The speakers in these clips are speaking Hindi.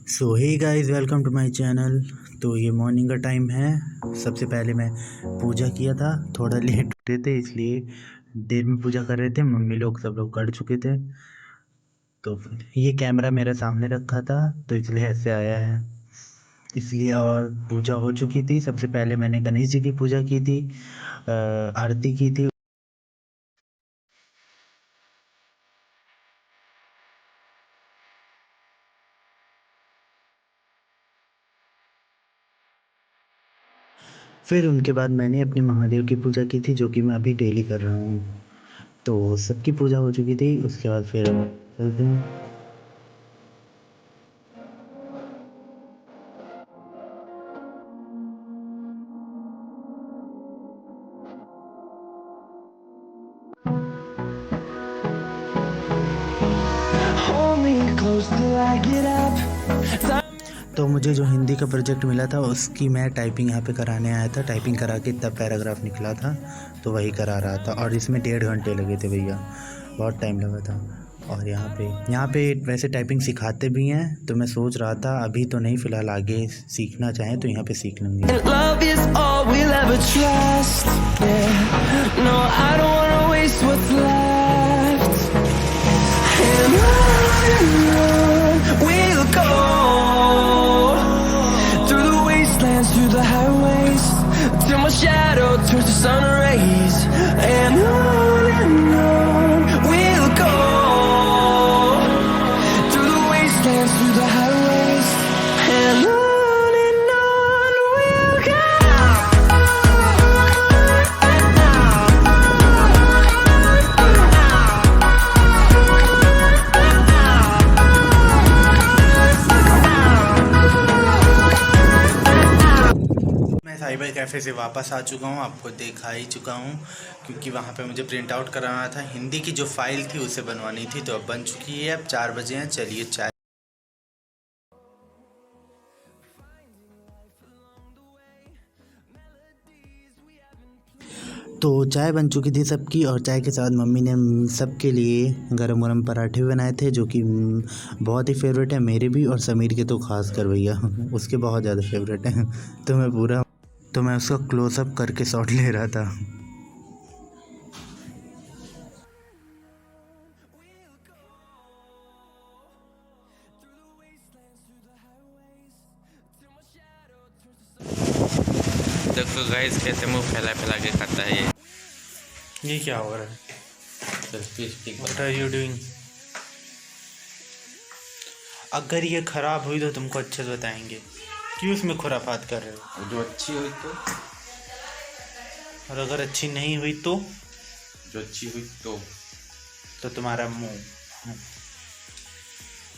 So hey guys, welcome to my channel. तो ये मॉर्निंग का टाइम है। सबसे पहले मैं पूजा किया था, थोड़ा लेट उठे थे इसलिए देर में पूजा कर रहे थे। मम्मी लोग सब लोग कर चुके थे। तो ये कैमरा मेरे सामने रखा था तो इसलिए ऐसे आया है, इसलिए। और पूजा हो चुकी थी। सबसे पहले मैंने गणेश जी की पूजा की थी, आरती की थी। फिर उनके बाद मैंने अपने महादेव की पूजा की थी, जो कि मैं अभी डेली कर रहा हूँ। तो सबकी पूजा हो चुकी थी। उसके बाद फिर चलते हैं। तो मुझे जो हिंदी का प्रोजेक्ट मिला था उसकी मैं टाइपिंग यहाँ पे कराने आया था। टाइपिंग करा के तब पैराग्राफ निकला था, तो वही करा रहा था। और इसमें 1.5 घंटे लगे थे भैया, बहुत टाइम लगा था। और यहाँ पे वैसे टाइपिंग सिखाते भी हैं। तो मैं सोच रहा था अभी तो नहीं, फ़िलहाल आगे सीखना चाहें तो यहाँ पे सीख लूँगी। through the highways till my shadow turns to sun rays, and on we'll go through the wastelands, through the highways, and on we'll go. Cyber cafe से वापस आ चुका हूँ, आपको दिखा ही चुका हूँ, क्योंकि वहाँ पे मुझे प्रिंट आउट कराना था। हिंदी की जो फाइल थी उसे बनवानी थी, तो अब बन चुकी है। अब 4 बजे हैं, चलिए चाय। तो चाय बन चुकी थी सबकी, और चाय के साथ मम्मी ने सबके लिए गरम गरम पराठे बनाए थे, जो कि बहुत ही फेवरेट है मेरे भी, और समीर के तो खास कर भैया उसके बहुत ज़्यादा फेवरेट है। तो मैं उसका क्लोजअप करके शॉट ले रहा था। देखो गाइस कैसे मुंह फैला फैला के खाता है ये क्या हो रहा है? Selfie stick. What are you doing? अगर ये ख़राब हुई तो तुमको अच्छे से बताएंगे। क्यों इसमें खुराफात कर रहे हो? जो अच्छी हुई तो, और अगर अच्छी नहीं हुई तो? जो अच्छी हुई तो तुम्हारा मुंह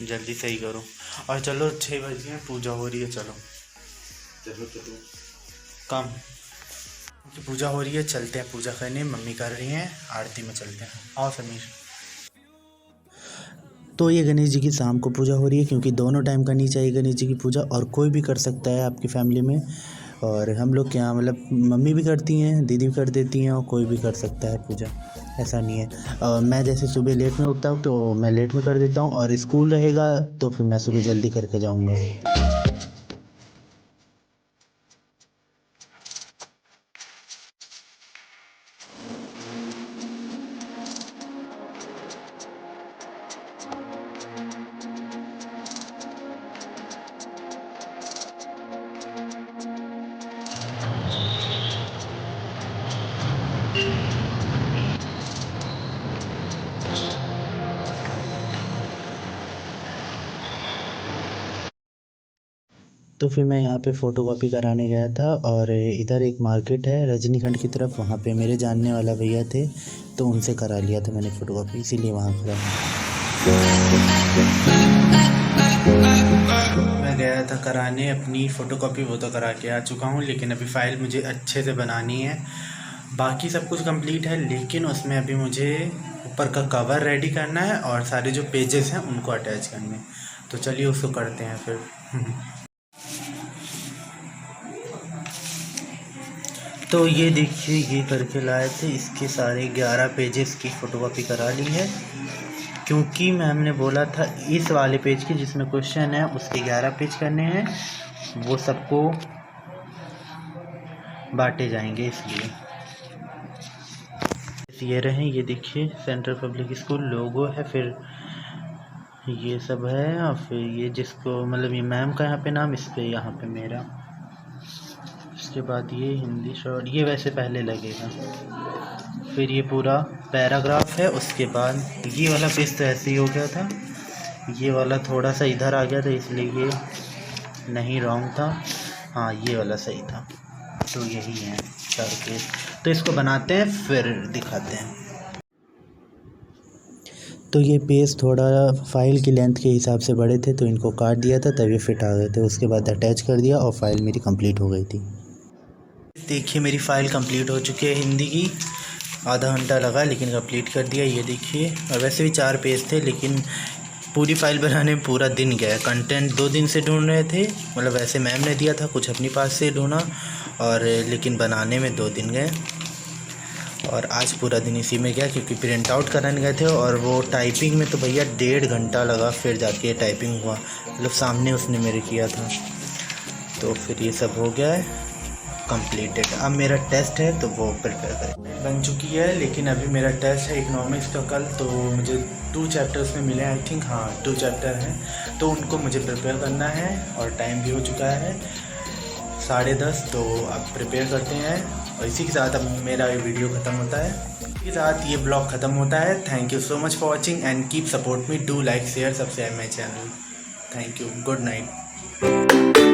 जल्दी सही करो। और चलो 6 बजे हैं, पूजा हो रही है, चलो चलो चलो कम की पूजा हो रही है, चलते हैं पूजा करने। मम्मी कर रही हैं, आरती में चलते हैं। आओ समीर। तो ये गणेश जी की शाम को पूजा हो रही है, क्योंकि दोनों टाइम करनी चाहिए गणेश जी की पूजा, और कोई भी कर सकता है आपकी फैमिली में। और हम लोग क्या, मतलब मम्मी भी करती हैं, दीदी भी कर देती हैं, और कोई भी कर सकता है पूजा, ऐसा नहीं है। मैं जैसे सुबह लेट में उठता हूँ तो मैं लेट में कर देता हूँ, और स्कूल रहेगा तो फिर मैं सुबह जल्दी करके जाऊँगा। तो फिर मैं यहाँ पे फ़ोटोकॉपी कराने गया था, और इधर एक मार्केट है रजनीखंड की तरफ, वहाँ पे मेरे जानने वाला भैया थे, तो उनसे करा लिया था मैंने फ़ोटोकॉपी, इसीलिए वहाँ खड़ा हूँ। मैं गया था कराने अपनी फ़ोटोकॉपी, वो तो करा के आ चुका हूँ, लेकिन अभी फ़ाइल मुझे अच्छे से बनानी है। बाकी सब कुछ कंप्लीट है, लेकिन उसमें अभी मुझे ऊपर का कवर रेडी करना है, और सारे जो पेजेस हैं उनको अटैच करने। तो चलिए उसको करते हैं फिर। तो ये देखिए, ये करके लाए थे, इसके सारे 11 पेजेस की फ़ोटोकॉपी करा ली है। क्योंकि मैम ने बोला था इस वाले पेज के जिसमें क्वेश्चन है उसके 11 पेज करने हैं, वो सबको बांटे जाएंगे इसलिए। ये रहे, ये देखिए सेंट्रल पब्लिक स्कूल लोगो है, फिर ये सब है, और फिर ये जिसको मतलब ये मैम का यहाँ पे नाम, इस पे यहाँ पे मेरा। उसके बाद ये हिंदी शॉर्ट, ये वैसे पहले लगेगा। फिर ये पूरा पैराग्राफ है। उसके बाद ये वाला पेज तो ऐसे ही हो गया था, ये वाला थोड़ा सा इधर आ गया था इसलिए ये नहीं रॉन्ग था, हाँ ये वाला सही था। तो यही है 4 पेज। तो इसको बनाते हैं फिर दिखाते हैं। तो ये पेज थोड़ा फाइल की लेंथ के हिसाब से बड़े थे तो इनको काट दिया था तभी फिट आ गए थे। उसके बाद अटैच कर दिया और फाइल मेरी कंप्लीट हो गई थी। देखिए मेरी फ़ाइल कंप्लीट हो चुकी है हिंदी की, आधा घंटा लगा लेकिन कंप्लीट कर दिया। ये देखिए, और वैसे भी 4 पेज थे लेकिन पूरी फ़ाइल बनाने में पूरा दिन गया। कंटेंट 2 दिन से ढूंढ रहे थे, मतलब वैसे मैम ने दिया था, कुछ अपनी पास से ढूंढा, और लेकिन बनाने में 2 दिन गए। और आज पूरा दिन इसी में गया क्योंकि प्रिंट आउट कराने गए थे, और वो टाइपिंग में तो भैया 1.5 घंटा लगा फिर जाके टाइपिंग हुआ, मतलब सामने उसने मेरे किया था। तो फिर ये सब हो गया है कंप्लीटेड। अब मेरा टेस्ट है तो वो प्रिपेयर करें बन चुकी है, लेकिन अभी मेरा टेस्ट है इकोनॉमिक्स का कल। तो मुझे 2 चैप्टर्स में मिले आई थिंक, हाँ 2 चैप्टर हैं, तो उनको मुझे प्रिपेयर करना है। और टाइम भी हो चुका है 10:30, तो अब प्रिपेयर करते हैं। और इसी के साथ अब मेरा ये वीडियो ख़त्म होता है, इसी के साथ ये ब्लॉग ख़त्म होता है। Thank you so much for watching and keep support me, do like share subscribe my channel. Thank you, good night.